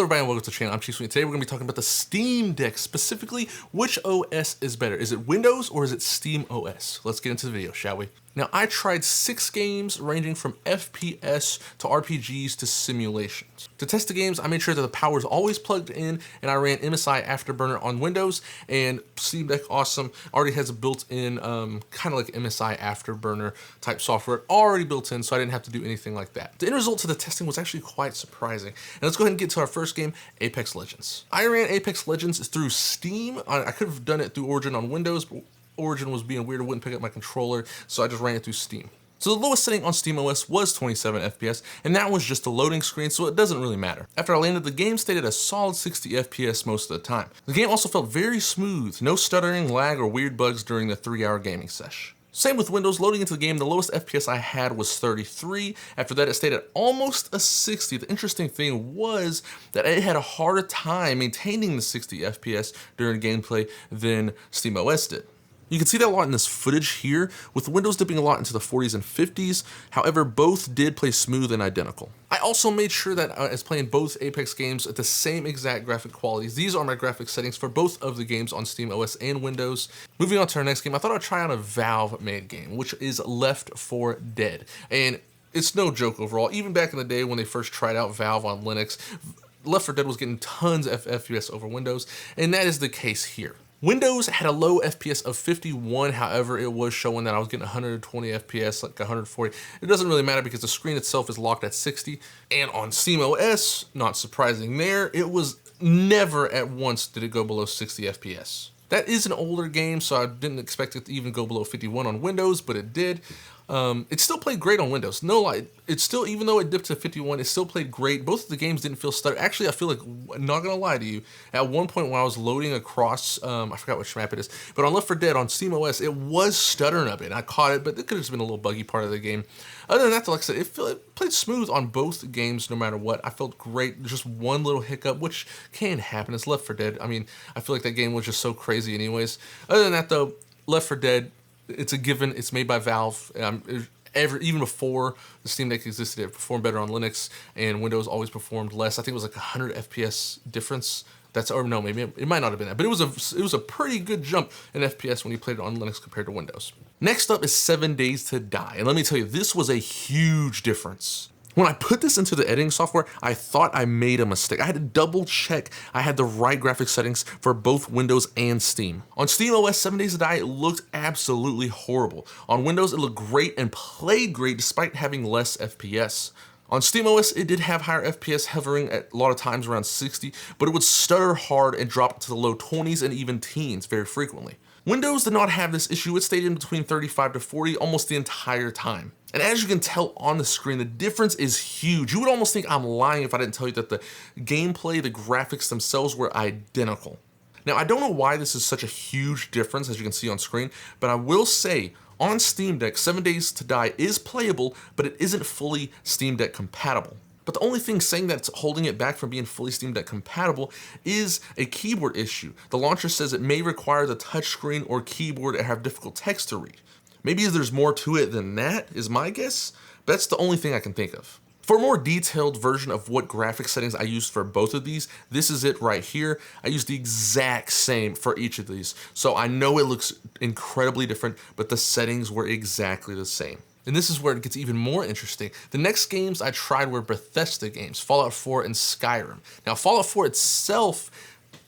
Hello everybody and welcome to the channel. I'm Chief Sweet. Today we're going to be talking about the Steam Deck, specifically which OS is better. Is it Windows or is it SteamOS? Let's get into the video, shall we? Now I tried 6 games ranging from FPS to RPGs to simulations. To test the games, I made sure that the power is always plugged in and I ran MSI Afterburner on Windows, and Steam Deck, awesome, already has a built-in kind of like MSI Afterburner type software already built in, so I didn't have to do anything like that. The end result to the testing was actually quite surprising. And let's go ahead and get to our first game, Apex Legends. I ran Apex Legends through Steam. I could have done it through Origin on Windows, but Origin was being weird, it wouldn't pick up my controller, so I just ran it through Steam. So the lowest setting on SteamOS was 27 FPS, and that was just a loading screen, so it doesn't really matter. After I landed, the game stayed at a solid 60 FPS most of the time. The game also felt very smooth, no stuttering, lag, or weird bugs during the 3-hour gaming sesh. Same with Windows. Loading into the game, the lowest FPS I had was 33. After that, it stayed at almost a 60. The interesting thing was that it had a harder time maintaining the 60 FPS during gameplay than SteamOS did. You can see that a lot in this footage here, with Windows dipping a lot into the 40s and 50s. However, both did play smooth and identical. I also made sure that I was playing both Apex games at the same exact graphic qualities. These are my graphic settings for both of the games on SteamOS and Windows. Moving on to our next game, I thought I'd try out a Valve-made game, which is Left 4 Dead. And it's no joke overall. Even back in the day when they first tried out Valve on Linux, Left 4 Dead was getting tons of FPS over Windows, and that is the case here. Windows had a low FPS of 51, however, it was showing that I was getting 120 FPS, like 140. It doesn't really matter because the screen itself is locked at 60. And on SteamOS, not surprising there, it was never at once did it go below 60 FPS. That is an older game, so I didn't expect it to even go below 51 on Windows, but it did. It still played great on Windows. No lie, it still, even though it dipped to 51, it still played great. Both of the games didn't feel stutter. Actually, I feel like, not gonna lie to you, at one point when I was loading across, I forgot which map it is, but on Left 4 Dead on SteamOS, it was stuttering a bit. I caught it, but it could have just been a little buggy part of the game. Other than that, like I said, it played smooth on both games no matter what. I felt great. Just one little hiccup, which can happen. It's Left 4 Dead. I mean, I feel like that game was just so crazy anyways. Other than that though, Left 4 Dead, it's a given. It's made by Valve. Even before the Steam Deck existed, it performed better on Linux, and Windows always performed less. I think it was like 100 FPS difference. Or no, maybe it might not have been that, but it was a pretty good jump in FPS when you played it on Linux compared to Windows. Next up is 7 Days to Die, and let me tell you, this was a huge difference. When I put this into the editing software, I thought I made a mistake. I had to double check I had the right graphic settings for both Windows and Steam. On SteamOS, 7 Days to Die, it looked absolutely horrible. On Windows, it looked great and played great despite having less FPS. On SteamOS, it did have higher FPS, hovering at a lot of times around 60, but it would stutter hard and drop to the low 20s and even teens very frequently. Windows did not have this issue. It stayed in between 35 to 40 almost the entire time. And as you can tell on the screen, the difference is huge. You would almost think I'm lying if I didn't tell you that the gameplay, the graphics themselves were identical. Now, I don't know why this is such a huge difference, as you can see on screen, but I will say, on Steam Deck, 7 Days to Die is playable, but it isn't fully Steam Deck compatible. But the only thing saying that's holding it back from being fully Steam Deck compatible is a keyboard issue. The launcher says it may require the touchscreen or keyboard to have difficult text to read. Maybe there's more to it than that, is my guess, but that's the only thing I can think of. For a more detailed version of what graphic settings I used for both of these, this is it right here. I used the exact same for each of these. So I know it looks incredibly different, but the settings were exactly the same. And this is where it gets even more interesting. The next games I tried were Bethesda games, Fallout 4 and Skyrim. Now, Fallout 4 itself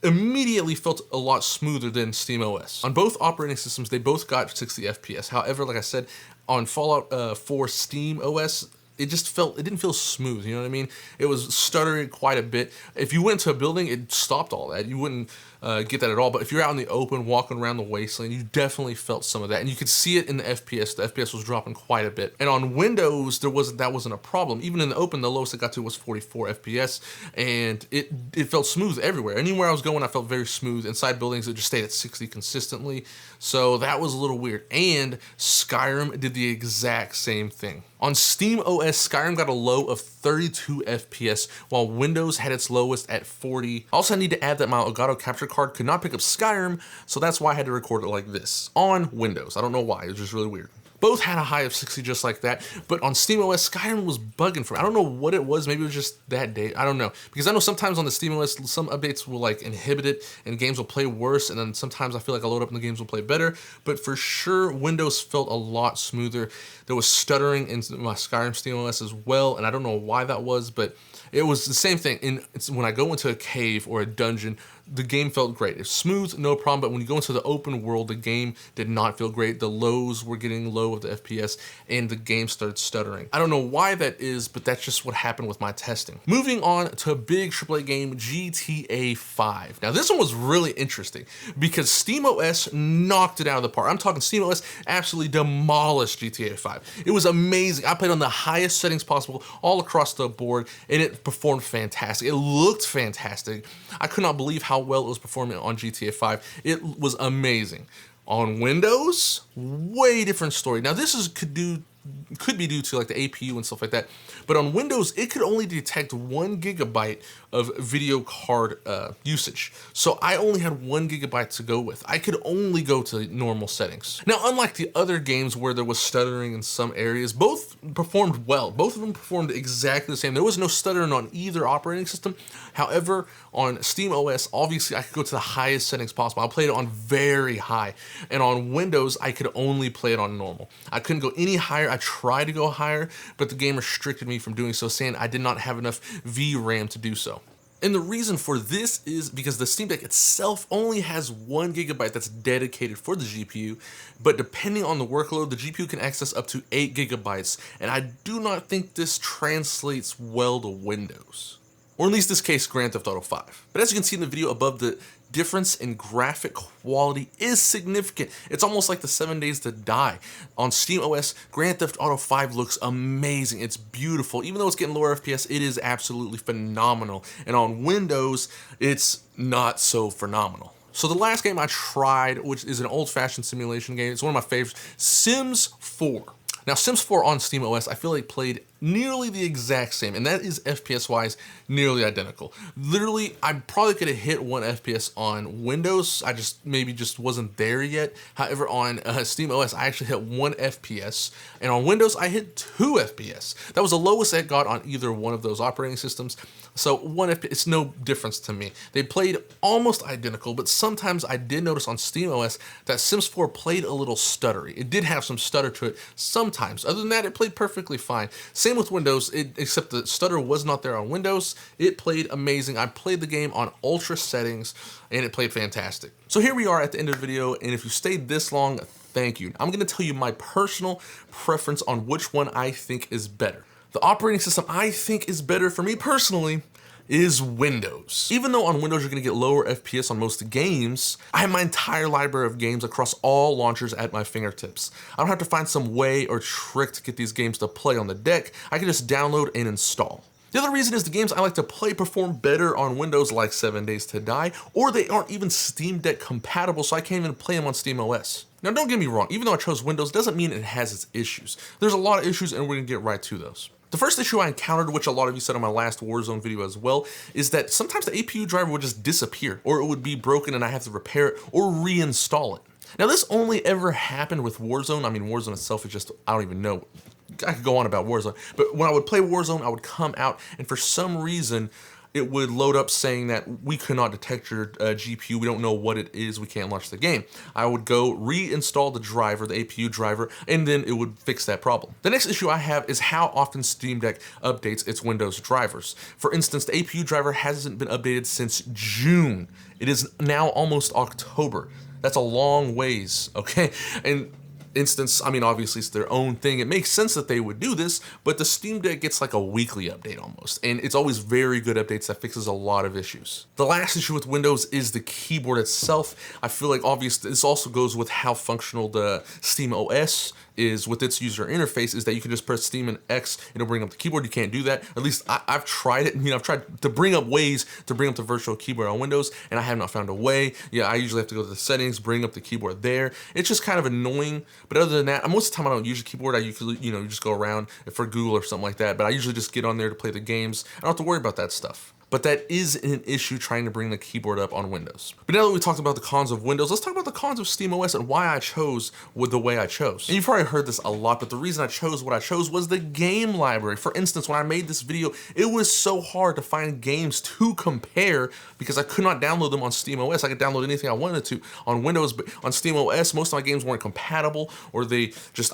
immediately felt a lot smoother than SteamOS. On both operating systems, they both got 60 FPS. However, like I said, on Fallout 4 SteamOS, it didn't feel smooth, you know what I mean? It was stuttering quite a bit. If you went to a building, it stopped all that. You wouldn't get that at all, but if you're out in the open, walking around the wasteland, you definitely felt some of that, and you could see it in the FPS. The FPS was dropping quite a bit. And on Windows, that wasn't a problem. Even in the open, the lowest it got to was 44 FPS, and it felt smooth everywhere. Anywhere I was going, I felt very smooth. Inside buildings, it just stayed at 60 consistently, so that was a little weird. And Skyrim did the exact same thing. On SteamOS, Skyrim got a low of 32 FPS, while Windows had its lowest at 40. Also, I need to add that my Elgato capture card could not pick up Skyrim, so that's why I had to record it like this on Windows. I don't know why, it was just really weird. Both had a high of 60 just like that, but on SteamOS, Skyrim was bugging for me. I don't know what it was. Maybe it was just that day. I don't know. Because I know sometimes on the SteamOS, some updates will like inhibit it and games will play worse. And then sometimes I feel like I load up and the games will play better. But for sure, Windows felt a lot smoother. There was stuttering in my Skyrim SteamOS as well. And I don't know why that was, but it was the same thing. When I go into a cave or a dungeon, the game felt great. It's smooth, no problem, but when you go into the open world, the game did not feel great. The lows were getting low of the FPS, and the game started stuttering. I don't know why that is, but that's just what happened with my testing. Moving on to a big AAA game, GTA 5. Now, this one was really interesting because SteamOS knocked it out of the park. I'm talking SteamOS absolutely demolished GTA 5. It was amazing. I played on the highest settings possible all across the board, and it performed fantastic. It looked fantastic. I could not believe how well it was performing on GTA 5. It was amazing. On Windows, way different story. Now this could be due to like the APU and stuff like that, but on Windows it could only detect 1 GB of video card usage. So I only had 1 GB to go with. I could only go to normal settings. Now, unlike the other games where there was stuttering in some areas, both performed well. Both of them performed exactly the same. There was no stuttering on either operating system. However, on SteamOS, obviously I could go to the highest settings possible. I played it on very high. And on Windows, I could only play it on normal. I couldn't go any higher. I tried to go higher, but the game restricted me from doing so, saying I did not have enough VRAM to do so. And the reason for this is because the SteamDeck itself only has 1 GB that's dedicated for the GPU, but depending on the workload, the GPU can access up to 8 GB, and I do not think this translates well to Windows. Or in least this case, Grand Theft Auto 5. But as you can see in the video above, the difference in graphic quality is significant. It's almost like the 7 Days to Die. On SteamOS, Grand Theft Auto 5 looks amazing. It's beautiful. Even though it's getting lower FPS, it is absolutely phenomenal. And on Windows, it's not so phenomenal. So the last game I tried, which is an old-fashioned simulation game, it's one of my favorites, Sims 4. Now, Sims 4 on SteamOS, I feel like played nearly the exact same, and that is FPS-wise nearly identical. Literally, I probably could have hit 1 FPS on Windows. I maybe just wasn't there yet. However, on SteamOS, I actually hit 1 FPS, and on Windows, I hit 2 FPS. That was the lowest I got on either one of those operating systems. So 1 FPS, it's no difference to me. They played almost identical, but sometimes I did notice on SteamOS that Sims 4 played a little stuttery. It did have some stutter to it sometimes. Other than that, it played perfectly fine. Same with Windows, except the stutter was not there on Windows. It played amazing. I played the game on ultra settings, and it played fantastic. So here we are at the end of the video, and if you stayed this long, thank you. I'm gonna tell you my personal preference on which one I think is better. The operating system I think is better for me personally is Windows. Even though on Windows you're gonna get lower FPS on most games, I have my entire library of games across all launchers at my fingertips. I don't have to find some way or trick to get these games to play on the deck. I can just download and install. The other reason is the games I like to play perform better on Windows, like 7 Days to Die, or they aren't even Steam Deck compatible, so I can't even play them on SteamOS. Now don't get me wrong, even though I chose Windows doesn't mean it has its issues. There's a lot of issues and we're gonna get right to those. The first issue I encountered, which a lot of you said on my last Warzone video as well, is that sometimes the APU driver would just disappear, or it would be broken and I have to repair it or reinstall it. Now this only ever happened with Warzone. I mean, Warzone itself is just, I don't even know. I could go on about Warzone, but when I would play Warzone, I would come out and for some reason, it would load up saying that we could not detect your GPU, we don't know what it is, we can't launch the game. I would go reinstall the driver, the APU driver, and then it would fix that problem. The next issue I have is how often Steam Deck updates its Windows drivers. For instance, the APU driver hasn't been updated since June. It is now almost October. That's a long ways, okay? And instance, I mean, obviously it's their own thing. It makes sense that they would do this, but the Steam Deck gets like a weekly update almost, and it's always very good updates that fixes a lot of issues. The last issue with Windows is the keyboard itself. I feel like obviously this also goes with how functional the SteamOS is with its user interface, is that you can just press Steam and X and it'll bring up the keyboard. You can't do that. At least I've tried it. I've tried to bring up ways to bring up the virtual keyboard on Windows, and I have not found a way. Yeah, I usually have to go to the settings, bring up the keyboard there. It's just kind of annoying. But other than that, most of the time I don't use a keyboard. I usually, you just go around for Google or something like that. But I usually just get on there to play the games. I don't have to worry about that stuff. but that is an issue trying to bring the keyboard up on Windows. But now that we talked about the cons of Windows, let's talk about the cons of SteamOS and why I chose with the way I chose. And you've probably heard this a lot, but the reason I chose what I chose was the game library. For instance, when I made this video, it was so hard to find games to compare because I could not download them on SteamOS. I could download anything I wanted to on Windows, but on SteamOS, most of my games weren't compatible, or I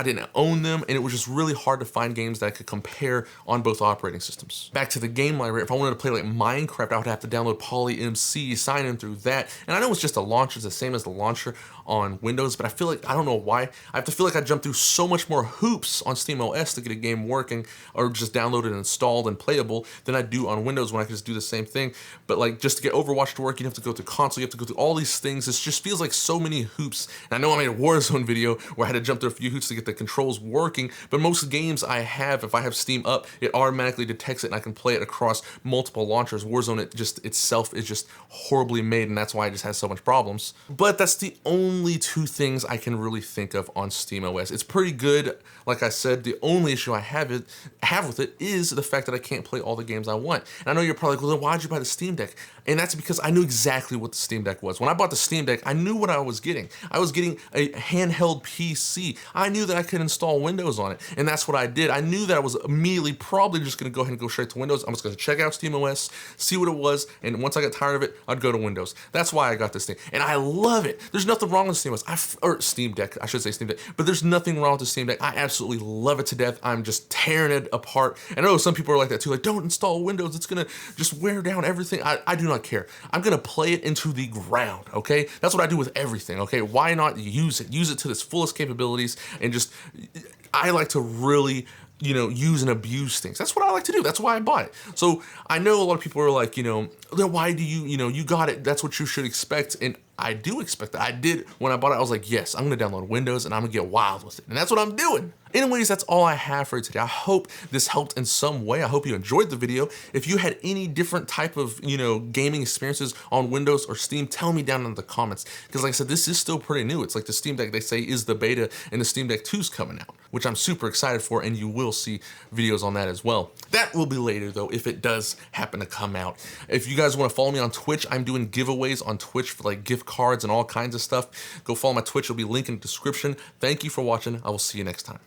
didn't own them, and it was just really hard to find games that I could compare on both operating systems. Back to the game library, if I wanted to play like Minecraft, I would have to download PolyMC, sign in through that, and I know it's just a launcher, it's the same as the launcher on Windows, but I feel like, I don't know why, I have to feel like I jumped through so much more hoops on SteamOS to get a game working, or just downloaded and installed and playable, than I do on Windows when I can just do the same thing. But like, just to get Overwatch to work, you have to go through console, you have to go through all these things. It just feels like so many hoops. And I know I made a Warzone video where I had to jump through a few hoops to get the controls working, but most games I have, if I have Steam up, it automatically detects it and I can play it across multiple launchers. Warzone itself is just horribly made, and that's why it just has so much problems. But that's the only two things I can really think of on SteamOS. It's pretty good. Like I said, the only issue I have with it is the fact that I can't play all the games I want. And I know you're probably like, well, then why'd you buy the Steam Deck? And that's because I knew exactly what the Steam Deck was. When I bought the Steam Deck, I knew what I was getting. I was getting a handheld PC. I knew that I could install Windows on it, and that's what I did. I knew that I was immediately probably just gonna go ahead and go straight to Windows. I'm just gonna check out SteamOS, see what it was, and once I got tired of it, I'd go to Windows. That's why I got this thing, and I love it. There's nothing wrong with SteamOS, or Steam Deck, I should say Steam Deck, but there's nothing wrong with the Steam Deck. I absolutely love it to death. I'm just tearing it apart. I know some people are like that too, like, don't install Windows, it's gonna just wear down everything. I do not care. I'm gonna play it into the ground, okay? That's what I do with everything, okay? Why not use it? Use it to its fullest capabilities, and just, I like to really, use and abuse things. That's what I like to do. That's why I bought it. So I know a lot of people are like, then why do you got it, that's what you should expect. And I do expect that. I did, when I bought it, I was like, yes, I'm gonna download Windows and I'm gonna get wild with it. And that's what I'm doing. Anyways, that's all I have for you today. I hope this helped in some way. I hope you enjoyed the video. If you had any different type of, gaming experiences on Windows or Steam, tell me down in the comments. Because like I said, this is still pretty new. It's like the Steam Deck, they say, is the beta, and the Steam Deck 2 is coming out, which I'm super excited for, and you will see videos on that as well. That will be later though, if it does happen to come out. If you guys wanna follow me on Twitch, I'm doing giveaways on Twitch for like gift cards and all kinds of stuff. Go follow my Twitch, it'll be linked in the description. Thank you for watching. I will see you next time.